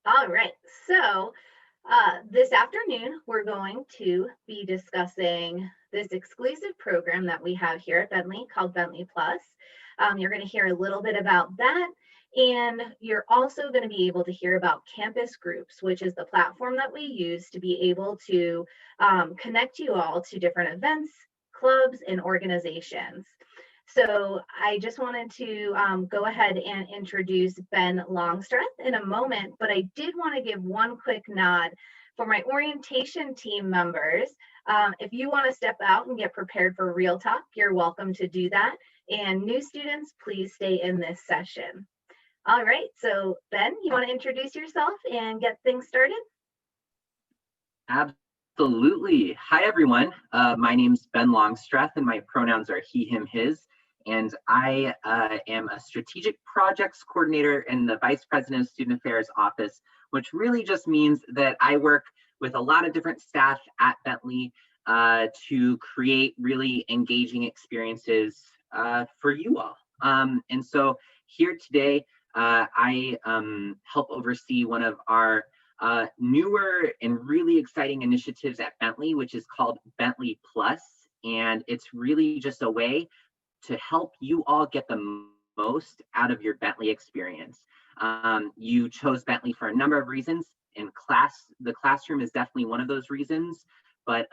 All right, so this afternoon we're going to be discussing this exclusive program that we have here at Bentley called BentleyPlus. You're going to hear a little bit about that, and you're also going to be able to hear about CampusGroups, which is the platform that we use to be able to connect you all to different events, clubs, and organizations. So I just wanted to go ahead and introduce Ben Longstreth in a moment, but I did want to give one quick nod for my orientation team members. If you want to step out and get prepared for Real Talk, you're welcome to do that. And new students, please stay in this session. All right, so Ben, you want to introduce yourself and get things started? Absolutely. Hi, everyone. My name's Ben Longstreth, and my pronouns are he, him, his. And I am a strategic projects coordinator in the Vice President of Student Affairs office, which really just means that I work with a lot of different staff at Bentley to create really engaging experiences for you all. And so here today, I help oversee one of our newer and really exciting initiatives at Bentley, which is called BentleyPlus. And it's really just a way to help you all get the most out of your Bentley experience. You chose Bentley for a number of reasons, and the classroom is definitely one of those reasons. But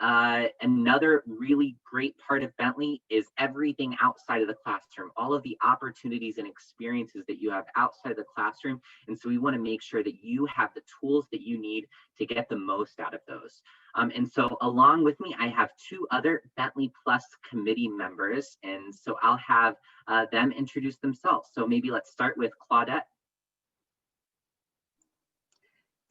another really great part of Bentley is everything outside of the classroom, all of the opportunities and experiences that you have outside of the classroom. And so we want to make sure that you have the tools that you need to get the most out of those. And so along with me, I have two other BentleyPlus committee members. And so I'll have them introduce themselves. So maybe let's start with Claudette.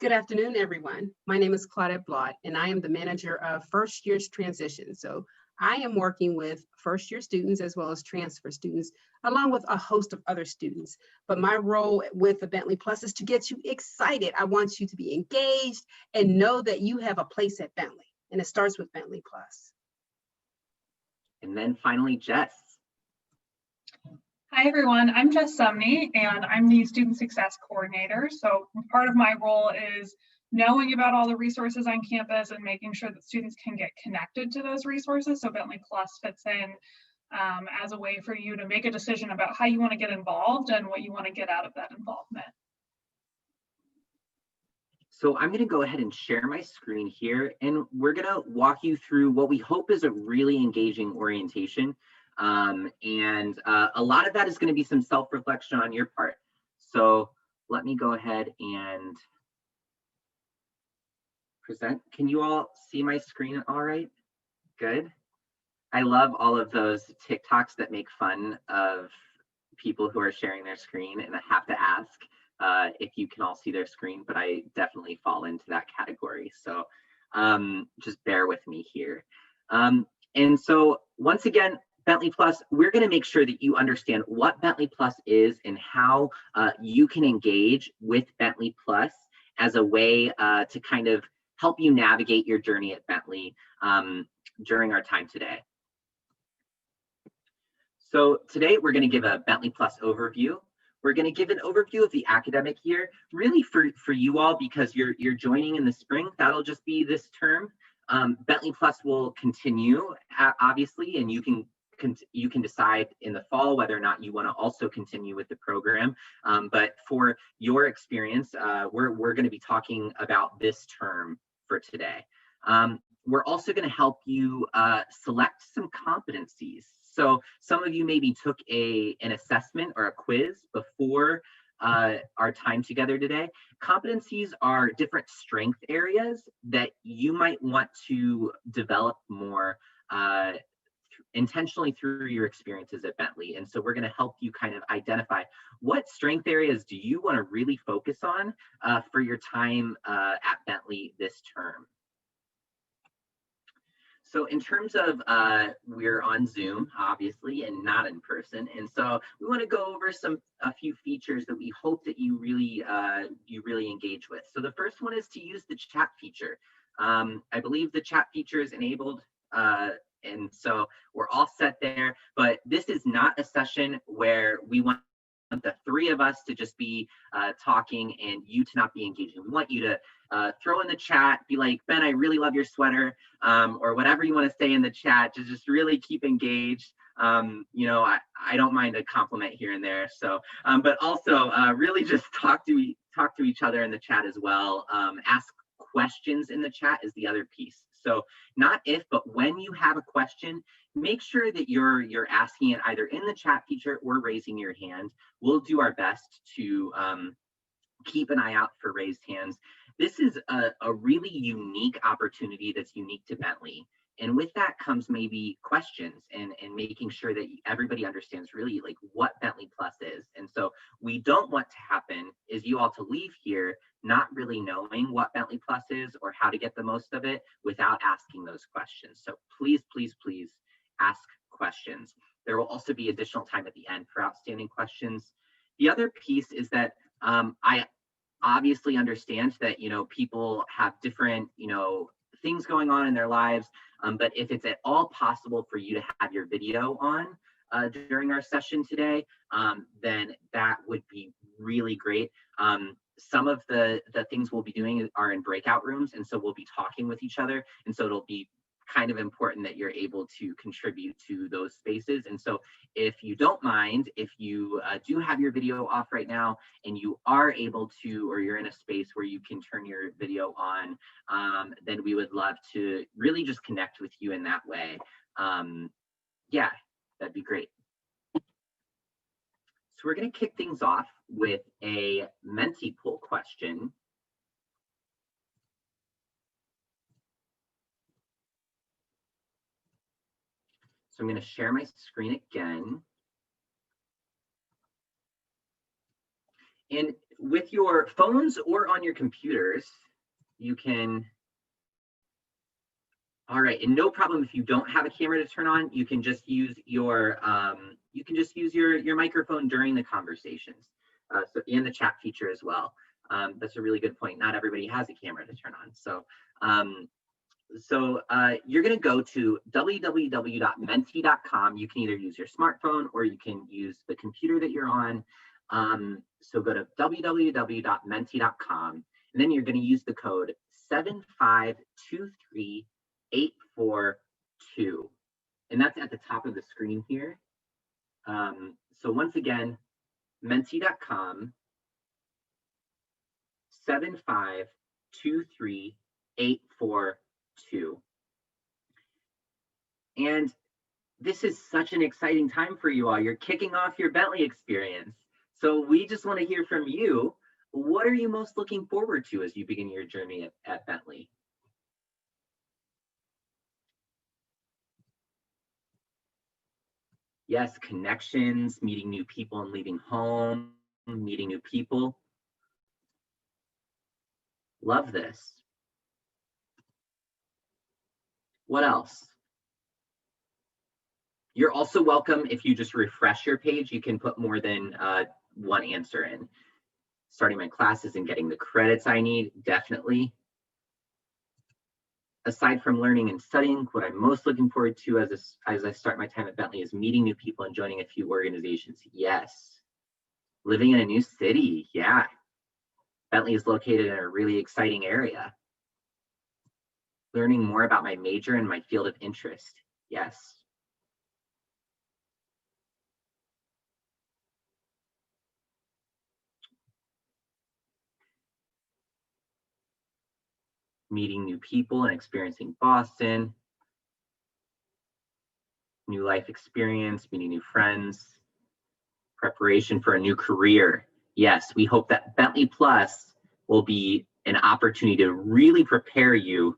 Good afternoon, everyone. My name is Claudette Blott, and I am the manager of first year's transition. So I am working with first year students as well as transfer students, along with a host of other students. But my role with the BentleyPlus is to get you excited. I want you to be engaged and know that you have a place at Bentley, and it starts with BentleyPlus. And then finally, Jess. Hi, everyone. I'm Jess Sumney, and I'm the Student Success Coordinator. So part of my role is knowing about all the resources on campus and making sure that students can get connected to those resources. So BentleyPlus fits in as a way for you to make a decision about how you want to get involved and what you want to get out of that involvement. So I'm going to go ahead and share my screen here, and we're going to walk you through what we hope is a really engaging orientation. And a lot of that is going to be some self-reflection on your part. So let me go ahead and present. Can you all see my screen all right? Good. I love all of those TikToks that make fun of people who are sharing their screen, and I have to ask if you can all see their screen, but I definitely fall into that category. So just bear with me here. And so once again, BentleyPlus, we're going to make sure that you understand what BentleyPlus is and how you can engage with BentleyPlus as a way to kind of help you navigate your journey at Bentley during our time today. So today we're going to give a BentleyPlus overview. We're going to give an overview of the academic year, really for you all, because you're joining in the spring. That'll just be this term. BentleyPlus will continue, obviously, and you can decide in the fall whether or not you want to also continue with the program. But for your experience, we're going to be talking about this term for today. We're also going to help you select some competencies. So some of you maybe took an assessment or a quiz before our time together today. Competencies are different strength areas that you might want to develop more intentionally through your experiences at Bentley. And so we're going to help you kind of identify what strength areas do you want to really focus on for your time at Bentley this term. So in terms of, we're on Zoom, obviously, and not in person. And so we want to go over a few features that we hope that you really engage with. So the first one is to use the chat feature. I believe the chat feature is enabled, and so we're all set there, but this is not a session where we want the three of us to just be talking and you to not be engaging. We want you to throw in the chat, be like, Ben, I really love your sweater, or whatever you want to say in the chat, to just really keep engaged. You know, I don't mind a compliment here and there. So, but also really just talk to each other in the chat as well. Ask questions in the chat is the other piece. So not if, but when you have a question, make sure that you're asking it either in the chat feature or raising your hand. We'll do our best to keep an eye out for raised hands. This is a really unique opportunity that's unique to Bentley. And with that comes maybe questions and making sure that everybody understands really like what BentleyPlus is. And so we don't want to happen is you all to leave here not really knowing what BentleyPlus is or how to get the most of it without asking those questions. So please, please, please ask questions. There will also be additional time at the end for outstanding questions. The other piece is that I obviously understand that, you know, people have different, you know, things going on in their lives. But if it's at all possible for you to have your video on during our session today, then that would be really great. Some of the things we'll be doing are in breakout rooms, and so we'll be talking with each other. And so it'll be kind of important that you're able to contribute to those spaces. And so if you don't mind, if you do have your video off right now and you are able to, or you're in a space where you can turn your video on, then we would love to really just connect with you in that way. Yeah, that'd be great. So we're going to kick things off with a Menti poll question. So I'm going to share my screen again. And with your phones or on your computers, you can, all right, and no problem if you don't have a camera to turn on, you can just use your microphone during the conversations. So in the chat feature as well. That's a really good point. Not everybody has a camera to turn on. So you're going to go to www.menti.com. You can either use your smartphone or you can use the computer that you're on. So go to www.menti.com, and then you're going to use the code 7523842. And that's at the top of the screen here. So once again, menti.com, 7523842. And this is such an exciting time for you all. You're kicking off your Bentley experience. So we just want to hear from you. What are you most looking forward to as you begin your journey at Bentley? Yes, connections, meeting new people and leaving home, meeting new people. Love this. What else? You're also welcome, if you just refresh your page, you can put more than one answer in. Starting my classes and getting the credits I need, definitely. Aside from learning and studying, what I'm most looking forward to as I start my time at Bentley is meeting new people and joining a few organizations. Yes. Living in a new city, yeah. Bentley is located in a really exciting area. Learning more about my major and my field of interest, yes. Meeting new people and experiencing Boston. New life experience, meeting new friends. Preparation for a new career. Yes, we hope that BentleyPlus will be an opportunity to really prepare you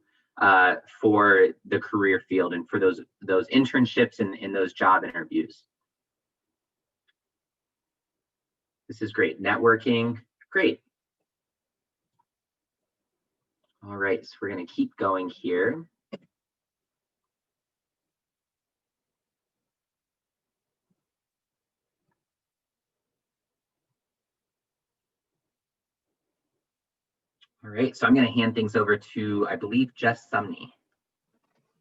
for the career field and for those internships and those job interviews. This is great. Networking, great. All right, so we're going to keep going here. All right, so I'm going to hand things over to, I believe, Jess Sumney.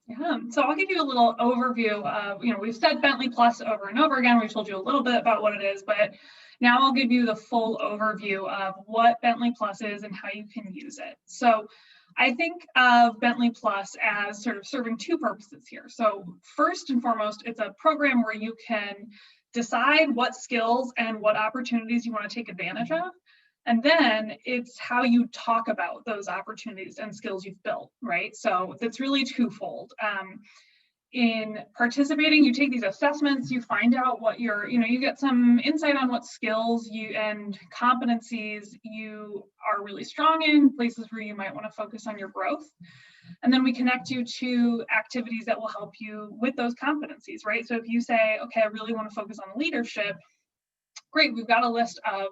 Yeah, so I'll give you a little overview of, we've said BentleyPlus over and over again. We've told you a little bit about what it is, but Now I'll give you the full overview of what BentleyPlus is and how you can use it. So I think of BentleyPlus as sort of serving two purposes here. So first and foremost, it's a program where you can decide what skills and what opportunities you want to take advantage of. And then it's how you talk about those opportunities and skills you've built, right? So that's really twofold. In participating, you take these assessments, you find out what you get some insight on what skills and competencies you are really strong in, places where you might want to focus on your growth. And then we connect you to activities that will help you with those competencies, right? So if you say, okay, I really want to focus on leadership, great, we've got a list of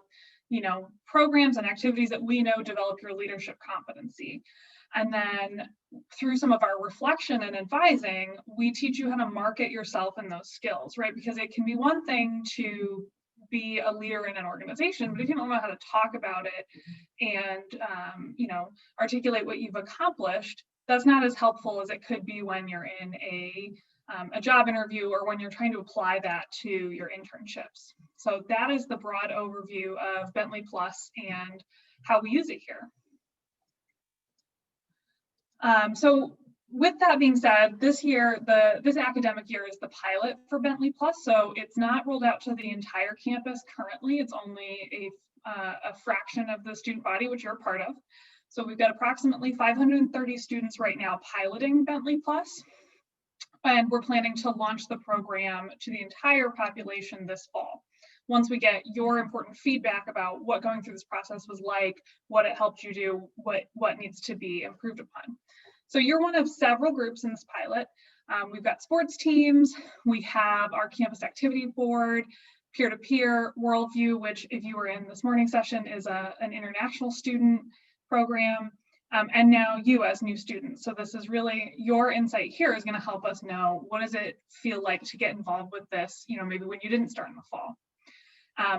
programs and activities that we know develop your leadership competency. And then through some of our reflection and advising, we teach you how to market yourself in those skills, right? Because it can be one thing to be a leader in an organization, but if you don't know how to talk about it and articulate what you've accomplished, that's not as helpful as it could be when you're in a job interview or when you're trying to apply that to your internships. So that is the broad overview of BentleyPlus and how we use it here. So with that being said, this academic year is the pilot for BentleyPlus. So it's not rolled out to the entire campus currently. It's only a fraction of the student body, which you're a part of. So we've got approximately 530 students right now piloting BentleyPlus. And we're planning to launch the program to the entire population this fall. Once we get your important feedback about what going through this process was like, what it helped you do, what needs to be improved upon. So you're one of several groups in this pilot. We've got sports teams, we have our campus activity board, peer-to-peer, Worldview, which if you were in this morning session is an international student program, and now you as new students. So this is really, your insight here is going to help us know, what does it feel like to get involved with this, maybe when you didn't start in the fall.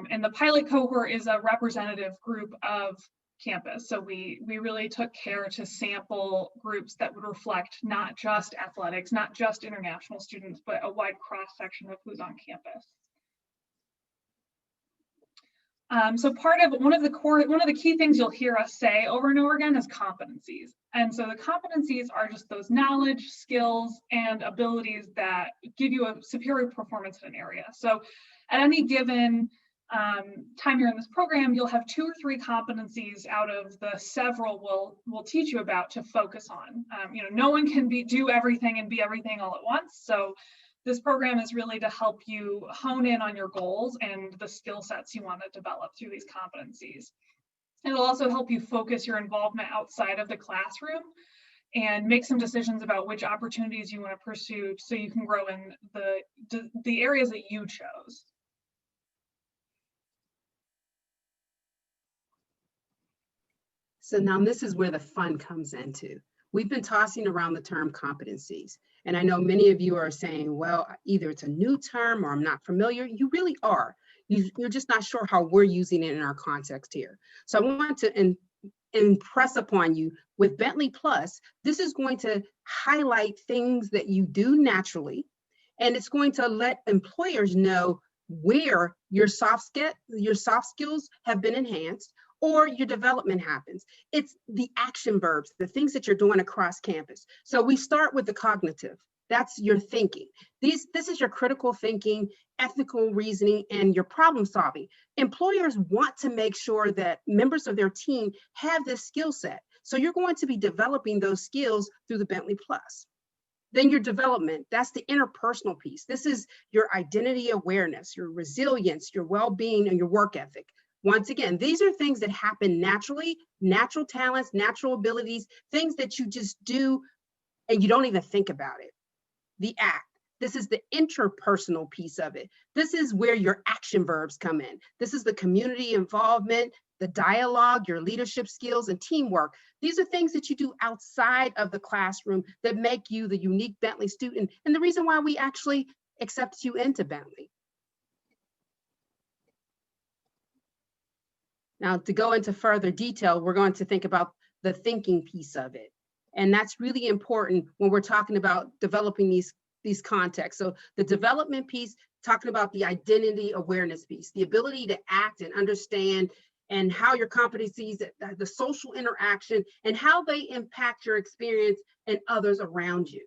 And the pilot cohort is a representative group of campus. So we really took care to sample groups that would reflect not just athletics, not just international students, but a wide cross section of who's on campus. So one of the key things you'll hear us say over and over again is competencies. And so the competencies are just those knowledge, skills, and abilities that give you a superior performance in an area. So at any given time you're in this program, you'll have 2 or 3 competencies out of the several we'll teach you about to focus on. No one can do everything and be everything all at once. So this program is really to help you hone in on your goals and the skill sets you want to develop through these competencies. It'll also help you focus your involvement outside of the classroom and make some decisions about which opportunities you want to pursue so you can grow in the areas that you chose. So now this is where the fun comes into. We've been tossing around the term competencies. And I know many of you are saying, well, either it's a new term or I'm not familiar. You really are. You're just not sure how we're using it in our context here. So I want to impress upon you with BentleyPlus, this is going to highlight things that you do naturally, and it's going to let employers know where your soft skills have been enhanced or your development happens. It's the action verbs, the things that you're doing across campus. So we start with the cognitive. That's your thinking. This is your critical thinking, ethical reasoning, and your problem solving. Employers want to make sure that members of their team have this skill set. So you're going to be developing those skills through the BentleyPlus. Then your development, that's the interpersonal piece. This is your identity awareness, your resilience, your well-being, and your work ethic. Once again, these are things that happen naturally, natural talents, natural abilities, things that you just do and you don't even think about it. The act, this is the interpersonal piece of it. This is where your action verbs come in. This is the community involvement, the dialogue, your leadership skills, and teamwork. These are things that you do outside of the classroom that make you the unique Bentley student, and the reason why we actually accept you into Bentley. Now, to go into further detail, we're going to think about the thinking piece of it. And that's really important when we're talking about developing these these contexts. So the development piece, talking about the identity awareness piece, the ability to act and understand and how your competencies, the social interaction, and how they impact your experience and others around you.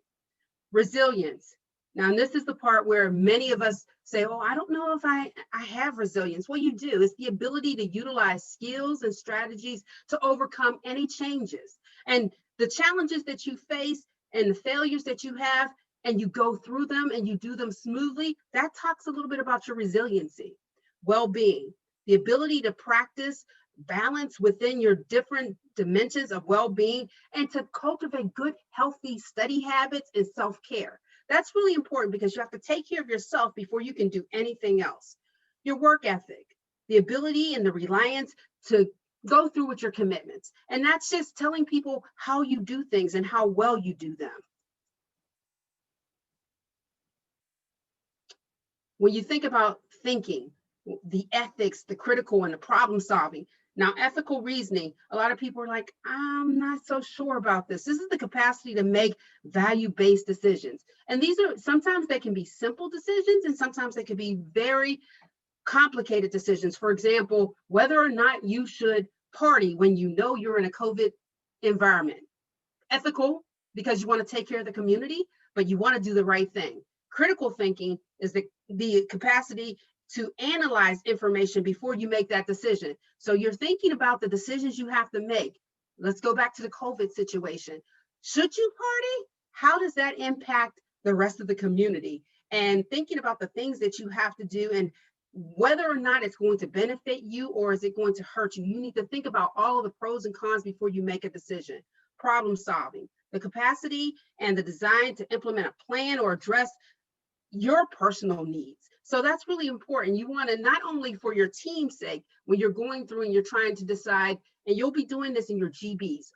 Resilience. Now, this is the part where many of us say, oh, I don't know if I have resilience. Well, you do. It's the ability to utilize skills and strategies to overcome any changes. And the challenges that you face and the failures that you have, and you go through them and you do them smoothly, that talks a little bit about your resiliency. Well-being, the ability to practice balance within your different dimensions of well-being and to cultivate good, healthy study habits and self-care. That's really important because you have to take care of yourself before you can do anything else. Your work ethic, the ability and the reliance to go through with your commitments. And that's just telling people how you do things and how well you do them. When you think about thinking, the ethics, the critical and the problem solving. Now, ethical reasoning, a lot of people are like, I'm not so sure about this. This is the capacity to make value-based decisions. And these are, sometimes they can be simple decisions and sometimes they can be very complicated decisions. For example, whether or not you should party when you know you're in a COVID environment. Ethical, because you want to take care of the community, but you want to do the right thing. Critical thinking is the capacity to analyze information before you make that decision. So you're thinking about the decisions you have to make. Let's go back to the COVID situation. Should you party? How does that impact the rest of the community? And thinking about the things that you have to do and whether or not it's going to benefit you or is it going to hurt you. You need to think about all of the pros and cons before you make a decision. Problem solving, the capacity and the design to implement a plan or address your personal needs. So that's really important. You want to not only for your team's sake, when you're going through and you're trying to decide, and you'll be doing this in your GBs,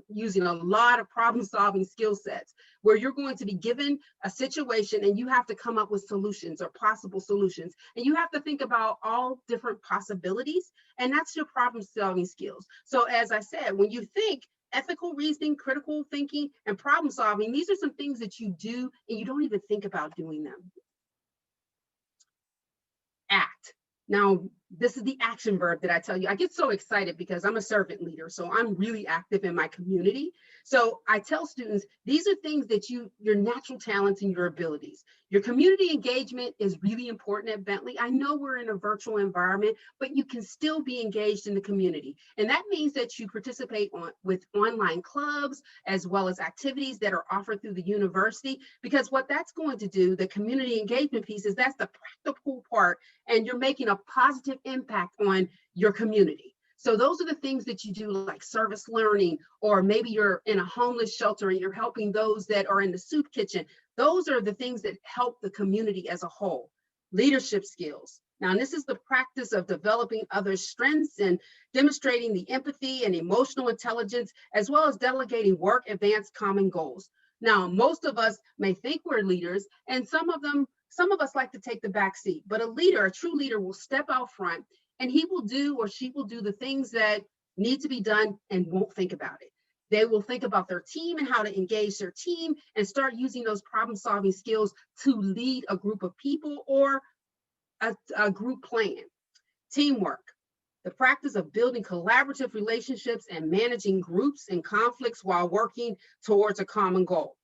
using a lot of problem solving skill sets, where you're going to be given a situation and you have to come up with solutions or possible solutions. And you have to think about all different possibilities. And that's your problem solving skills. So as I said, when you think ethical reasoning, critical thinking, and problem solving, these are some things that you do and you don't even think about doing them. Act. Now, this is the action verb that I tell you. I get so excited because I'm a servant leader, so I'm really active in my community. So I tell students, these are things that your natural talents and your abilities. Your community engagement is really important at Bentley. I know we're in a virtual environment, but you can still be engaged in the community. And that means that you participate with online clubs, as well as activities that are offered through the university, because what that's going to do, the community engagement piece, is that's the practical part, and you're making a positive impact on your community. So those are the things that you do, like service learning, or maybe you're in a homeless shelter and you're helping those that are in the soup kitchen. Those are the things that help the community as a whole. Leadership skills. Now, this is the practice of developing others' strengths and demonstrating the empathy and emotional intelligence, as well as delegating work, advance common goals. Now, most of us may think we're leaders, and some of us like to take the back seat, but a leader, a true leader, will step out front and he will do or she will do the things that need to be done and won't think about it. They will think about their team and how to engage their team and start using those problem-solving skills to lead a group of people or a group plan. Teamwork, the practice of building collaborative relationships and managing groups and conflicts while working towards a common goal.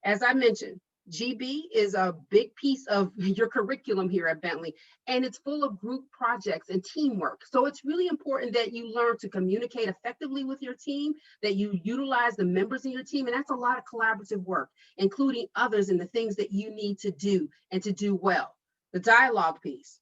As I mentioned, GB is a big piece of your curriculum here at Bentley, and it's full of group projects and teamwork. So it's really important that you learn to communicate effectively with your team, that you utilize the members in your team, and that's a lot of collaborative work, including others in the things that you need to do and to do well. The dialogue piece,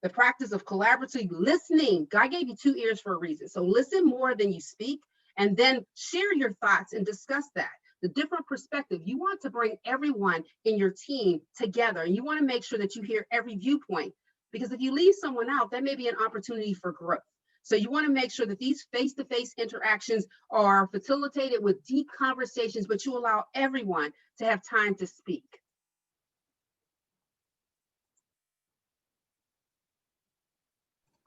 the practice of collaborative listening. God gave you 2 ears for a reason. So listen more than you speak, and then share your thoughts and discuss that. The different perspective. You want to bring everyone in your team together, and you want to make sure that you hear every viewpoint, because if you leave someone out, that may be an opportunity for growth. So you want to make sure that these face-to-face interactions are facilitated with deep conversations, but you allow everyone to have time to speak.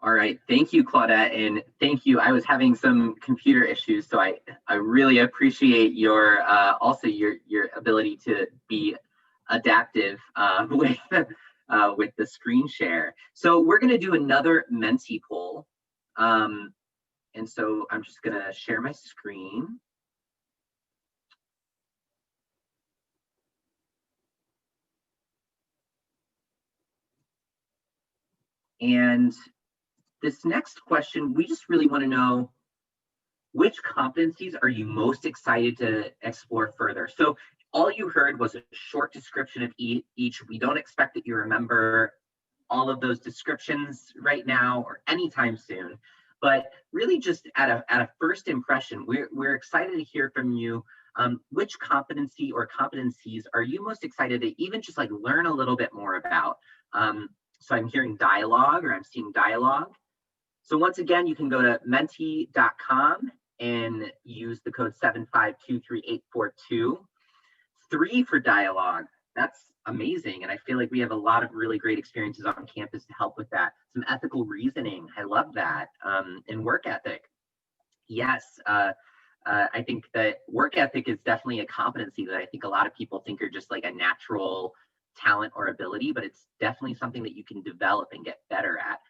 All right, thank you, Claudette, and thank you. I was having some computer issues, so I really appreciate your also your ability to be adaptive with the screen share. So we're going to do another Menti poll. And so I'm just going to share my screen. And this next question, we just really want to know, which competencies are you most excited to explore further? So all you heard was a short description of each. We don't expect that you remember all of those descriptions right now or anytime soon, but really just at a first impression, we're excited to hear from you. Which competency or competencies are you most excited to even just like learn a little bit more about? So I'm hearing dialogue, or I'm seeing dialogue. So once again, you can go to menti.com and use the code 7523842. 3 for dialogue. That's amazing. And I feel like we have a lot of really great experiences on campus to help with that. Some ethical reasoning. I love that. And work ethic. Yes. I think that work ethic is definitely a competency that I think a lot of people think are just like a natural talent or ability, but it's definitely something that you can develop and get better at.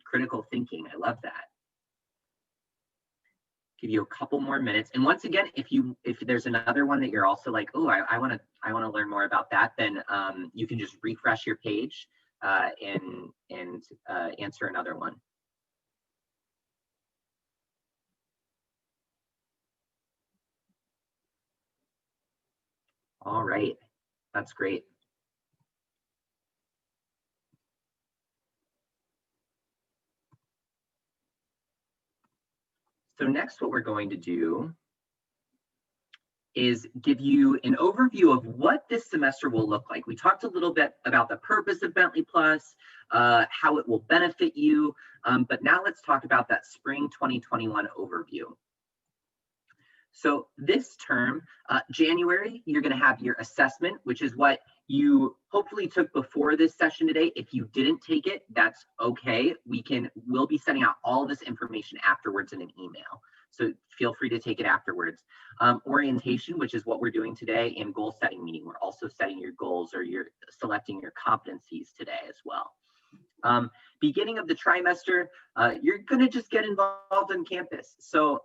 Critical thinking. I love that. Give you a couple more minutes, and once again, if there's another one that you're also like, oh, I want to learn more about that, then you can just refresh your page and answer another one. All right, that's great. So next, what we're going to do is give you an overview of what this semester will look like. We talked a little bit about the purpose of BentleyPlus, how it will benefit you, but now let's talk about that spring 2021 overview. So this term, January, you're going to have your assessment, which is what you hopefully took before this session today. If you didn't take it, that's okay. We'll be sending out all this information afterwards in an email. So feel free to take it afterwards. Orientation, which is what we're doing today, and goal setting meeting. We're also setting your goals, or you're selecting your competencies today as well. Beginning of the trimester, you're going to just get involved on campus. So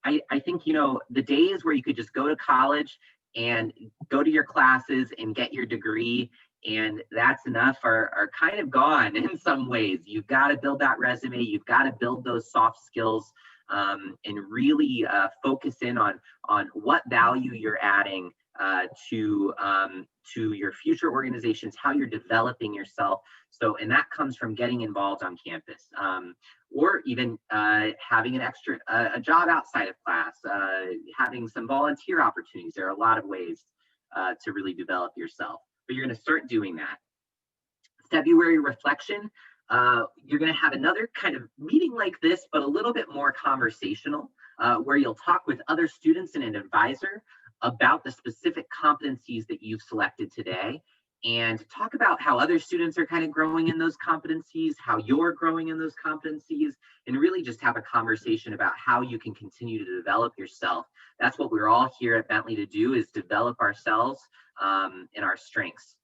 I think, the days where you could just go to college and go to your classes and get your degree, and that's enough, are kind of gone in some ways. You've got to build that resume. You've got to build those soft skills and really focus in on what value you're adding to your future organizations, how you're developing yourself. So, and that comes from getting involved on campus, or even having a job outside of class, having some volunteer opportunities. There are a lot of ways to really develop yourself, but you're going to start doing that. February reflection. You're going to have another kind of meeting like this, but a little bit more conversational, where you'll talk with other students and an advisor about the specific competencies that you've selected today, and talk about how other students are kind of growing in those competencies, how you're growing in those competencies, and really just have a conversation about how you can continue to develop yourself. That's what we're all here at Bentley to do, is develop ourselves and our strengths.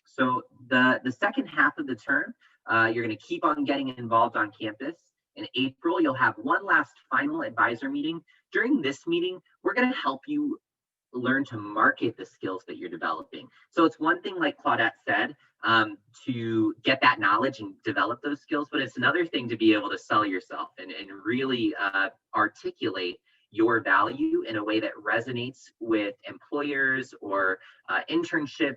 So the second half of the term, you're going to keep on getting involved on campus. In April, you'll have one last final advisor meeting. During this meeting, we're going to help you learn to market the skills that you're developing. So it's one thing, like Claudette said, to get that knowledge and develop those skills, but it's another thing to be able to sell yourself and really articulate your value in a way that resonates with employers or internship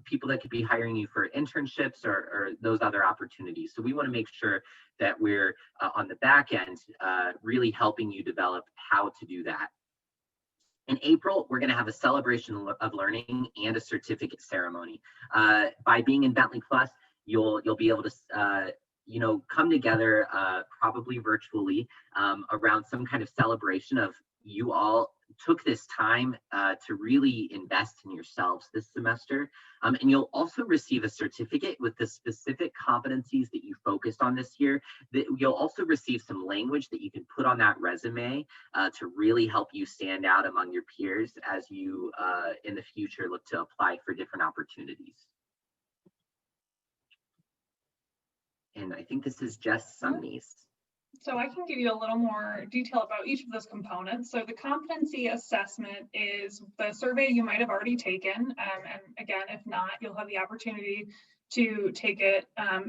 people that could be hiring you for internships or those other opportunities. So we want to make sure that we're on the back end really helping you develop how to do that. In April, we're going to have a celebration of learning and a certificate ceremony. By being in BentleyPlus, you'll be able to come together probably virtually around some kind of celebration of you all took this time to really invest in yourselves this semester. And you'll also receive a certificate with the specific competencies that you focused on this year. That you'll also receive some language that you can put on that resume to really help you stand out among your peers as you in the future look to apply for different opportunities. And I think this is Jess Sumney's. So I can give you a little more detail about each of those components. So the competency assessment is the survey you might have already taken. And again, if not, you'll have the opportunity to take it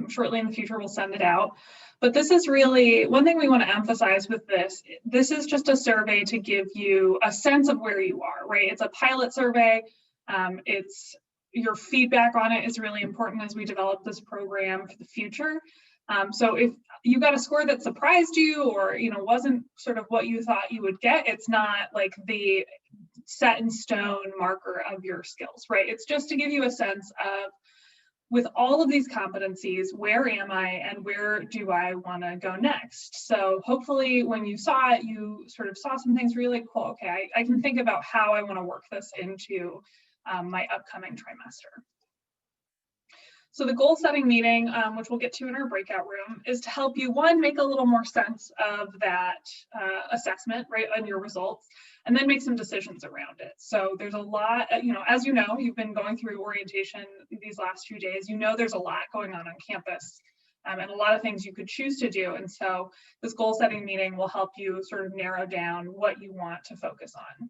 shortly in the future. We'll send it out. But this is really one thing we want to emphasize with this. This is just a survey to give you a sense of where you are, right? It's a pilot survey. It's your feedback on it is really important as we develop this program for the future. So if you got a score that surprised you or wasn't sort of what you thought you would get, it's not like the set in stone marker of your skills, right? It's just to give you a sense of, with all of these competencies, where am I and where do I want to go next? So hopefully when you saw it, you sort of saw some things really cool. Okay, I can think about how I want to work this into my upcoming trimester. So the goal setting meeting, which we'll get to in our breakout room, is to help you, one, make a little more sense of that assessment, right, and your results, and then make some decisions around it. So there's a lot, as you know, you've been going through orientation these last few days, there's a lot going on campus and a lot of things you could choose to do. And so this goal setting meeting will help you sort of narrow down what you want to focus on.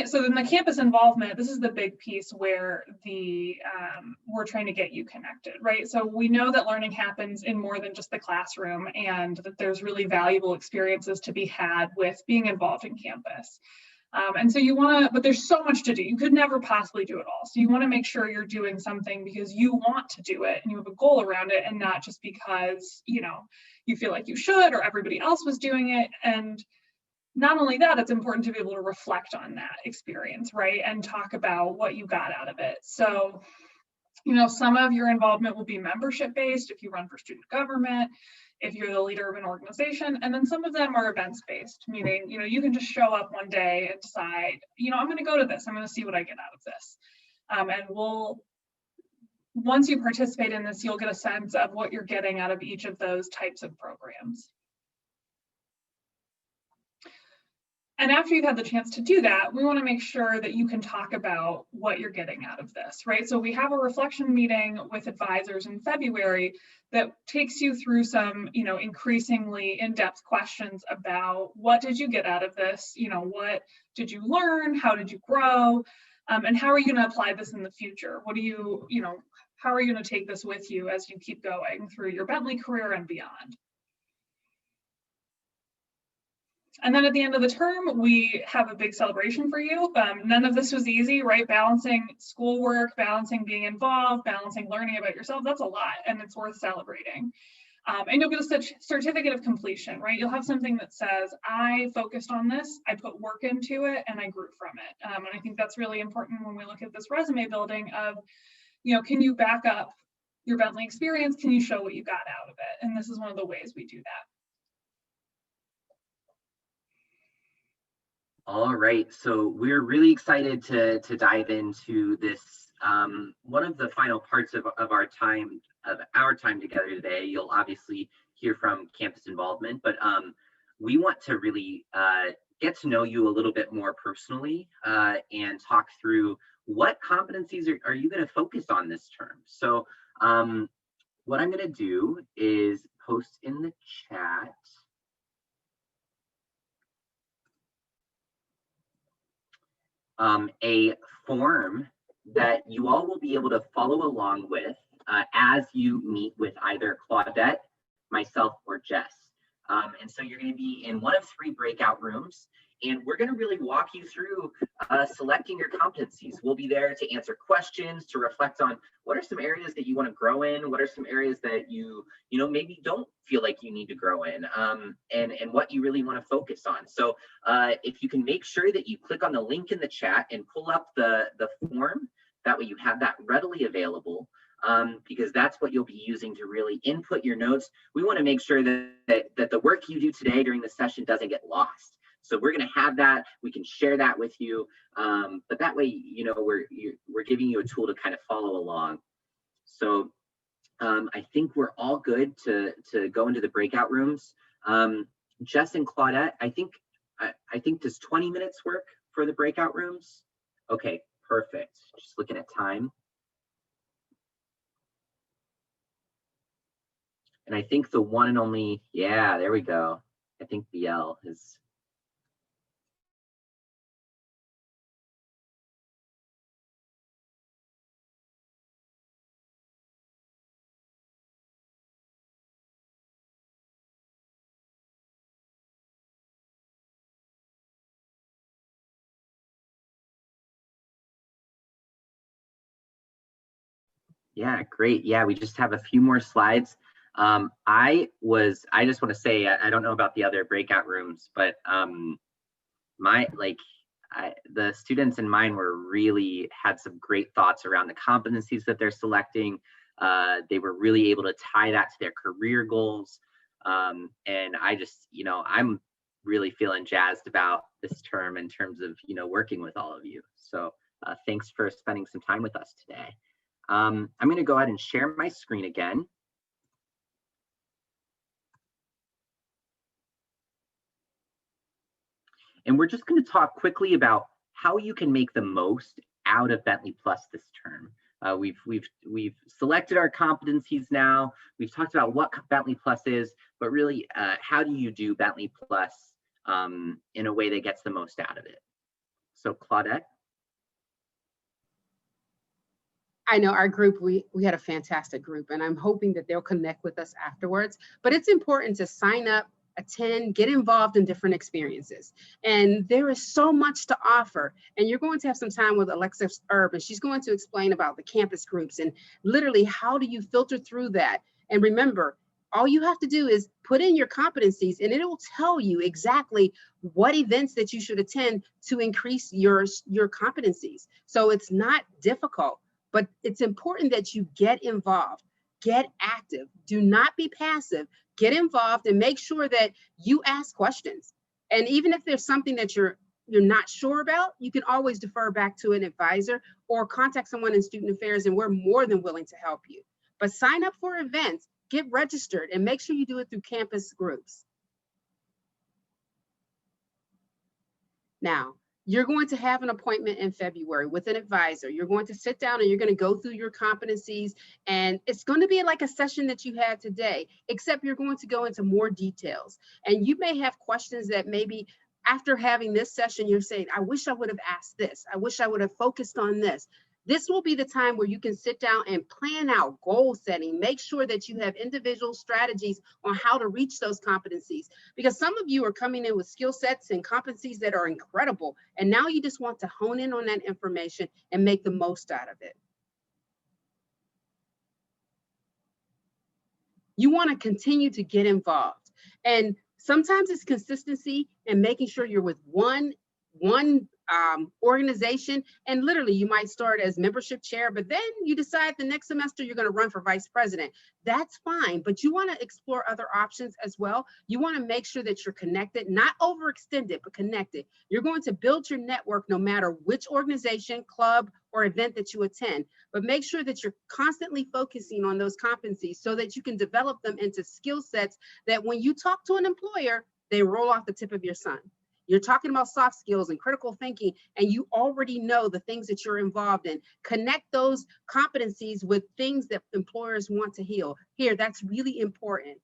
So then the campus involvement, this is the big piece where we're trying to get you connected, right? So we know that learning happens in more than just the classroom and that there's really valuable experiences to be had with being involved in campus. And so you want to, but there's so much to do. You could never possibly do it all. So you want to make sure you're doing something because you want to do it and you have a goal around it and not just because, you feel like you should or everybody else was doing it. And not only that, it's important to be able to reflect on that experience, right? And talk about what you got out of it. So, some of your involvement will be membership based if you run for student government, if you're the leader of an organization, and then some of them are events based, meaning, you can just show up one day and decide, I'm going to go to this, I'm going to see what I get out of this. And once you participate in this, you'll get a sense of what you're getting out of each of those types of programs. And after you've had the chance to do that, we want to make sure that you can talk about what you're getting out of this, right? So we have a reflection meeting with advisors in February that takes you through some, increasingly in-depth questions about what did you get out of this? What did you learn? How did you grow? And how are you going to apply this in the future? What do you, how are you going to take this with you as you keep going through your Bentley career and beyond? And then at the end of the term, we have a big celebration for you. None of this was easy, right? Balancing schoolwork, balancing being involved, balancing learning about yourself, that's a lot and it's worth celebrating. And you'll get a certificate of completion, right? You'll have something that says, I focused on this, I put work into it, and I grew from it. And I think that's really important when we look at this resume building of, can you back up your Bentley experience? Can you show what you got out of it? And this is one of the ways we do that. All right, so we're really excited to dive into this, one of the final parts of our time together today. You'll obviously hear from campus involvement, but we want to really get to know you a little bit more personally and talk through what competencies are you going to focus on this term. So what I'm going to do is post in the chat a form that you all will be able to follow along with as you meet with either Claudette, myself, or Jess. And so you're going to be in one of 3 breakout rooms, and we're going to really walk you through selecting your competencies. We'll be there to answer questions, to reflect on what are some areas that you want to grow in, what are some areas that you maybe don't feel like you need to grow in, and what you really want to focus on. So if you can make sure that you click on the link in the chat and pull up the form, that way you have that readily available. Because that's what you'll be using to really input your notes. We want to make sure that the work you do today during the session doesn't get lost. So we're going to have that. We can share that with you. But that way, you know, we're giving you a tool to kind of follow along. So I think we're all good to go into the breakout rooms. Jess and Claudette, I think does 20 minutes work for the breakout rooms? Okay, perfect. Just looking at time. And I think the one and only, yeah, there we go. I think BL is. Yeah, great. Yeah, we just have a few more slides. I just want to say, I don't know about the other breakout rooms, but the students in mine really had some great thoughts around the competencies that they're selecting. They were really able to tie that to their career goals. And I just, you know, I'm really feeling jazzed about this term in terms of, you know, working with all of you. So thanks for spending some time with us today. I'm going to go ahead and share my screen again. And we're just going to talk quickly about how you can make the most out of BentleyPlus this term. We've selected our competencies now. We've talked about what BentleyPlus is, but really, how do you do BentleyPlus in a way that gets the most out of it? So Claudette. I know our group, we had a fantastic group, and I'm hoping that they'll connect with us afterwards. But it's important to sign up, attend, get involved in different experiences. And there is so much to offer. And you're going to have some time with Alexis Erb, and she's going to explain about the campus groups and literally how do you filter through that. And remember, all you have to do is put in your competencies and it will tell you exactly what events that you should attend to increase your competencies. So it's not difficult. But it's important that you get involved, get active, do not be passive, get involved and make sure that you ask questions. And even if there's something that you're not sure about, you can always defer back to an advisor or contact someone in student affairs, and we're more than willing to help you. But sign up for events, get registered, and make sure you do it through campus groups. Now, you're going to have an appointment in February with an advisor. You're going to sit down and you're going to go through your competencies, and it's going to be like a session that you had today, except you're going to go into more details. And you may have questions that maybe after having this session, you're saying, I wish I would have asked this. I wish I would have focused on this. This will be the time where you can sit down and plan out goal setting, make sure that you have individual strategies on how to reach those competencies. Because some of you are coming in with skill sets and competencies that are incredible. And now you just want to hone in on that information and make the most out of it. You want to continue to get involved. And sometimes it's consistency and making sure you're with one organization, and literally you might start as membership chair, but then you decide the next semester you're going to run for vice president. That's fine, but you want to explore other options as well. You want to make sure that you're connected, not overextended, but connected. You're going to build your network no matter which organization, club, or event that you attend, but make sure that you're constantly focusing on those competencies so that you can develop them into skill sets that when you talk to an employer, they roll off the tip of your tongue. You're talking about soft skills and critical thinking, and you already know the things that you're involved in. Connect those competencies with things that employers want to hear. That's really important.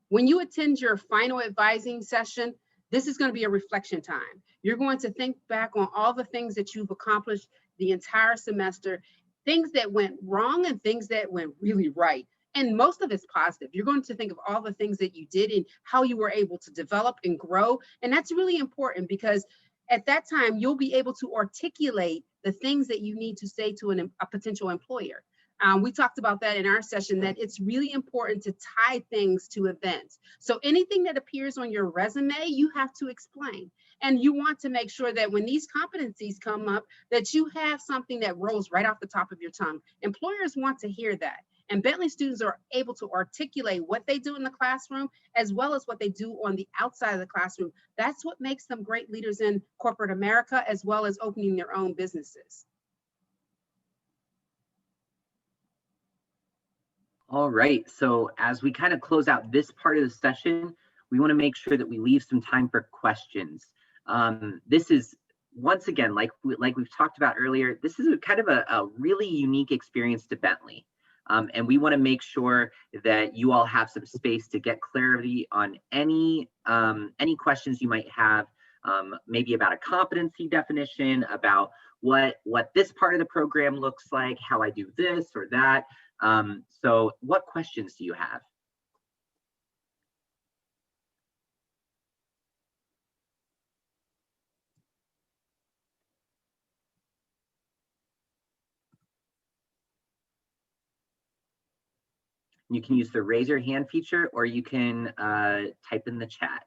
When you attend your final advising session, this is going to be a reflection time. You're going to think back on all the things that you've accomplished the entire semester, things that went wrong and things that went really right. And most of it's positive. You're going to think of all the things that you did and how you were able to develop and grow. And that's really important because at that time, you'll be able to articulate the things that you need to say to a potential employer. We talked about that in our session, that it's really important to tie things to events. So anything that appears on your resume, you have to explain. And you want to make sure that when these competencies come up, that you have something that rolls right off the top of your tongue. Employers want to hear that. And Bentley students are able to articulate what they do in the classroom as well as what they do on the outside of the classroom. That's what makes them great leaders in corporate America, as well as opening their own businesses. All right, so as we kind of close out this part of the session, we want to make sure that we leave some time for questions. This is, once again, like we've talked about earlier, this is kind of a really unique experience to Bentley. And we want to make sure that you all have some space to get clarity on any questions you might have, maybe about a competency definition, about what this part of the program looks like, how I do this or that. So what questions do you have? You can use the raise your hand feature, or you can type in the chat.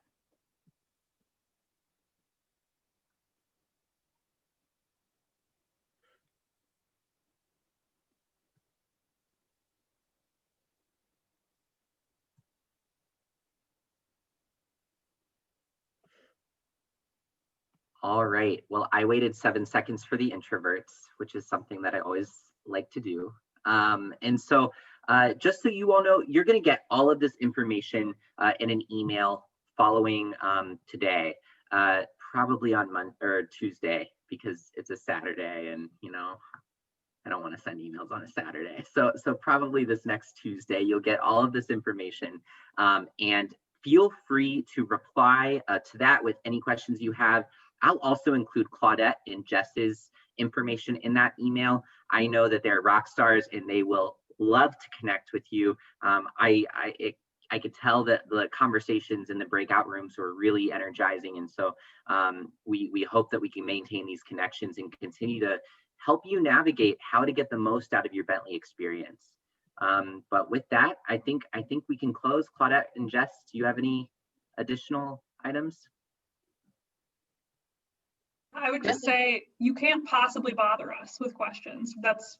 All right, well, I waited 7 seconds for the introverts, which is something that I always like to do. And so just so you all know, you're going to get all of this information in an email following today, probably on Monday or Tuesday, because it's a Saturday, and I don't want to send emails on a Saturday. So probably this next Tuesday, you'll get all of this information, and feel free to reply to that with any questions you have. I'll also include Claudette and Jess's information in that email. I know that they're rock stars and they will love to connect with you. I could tell that the conversations in the breakout rooms were really energizing. And so we hope that we can maintain these connections and continue to help you navigate how to get the most out of your Bentley experience. But with that, I think we can close. Claudette and Jess, do you have any additional items? I would just say you can't possibly bother us with questions. That's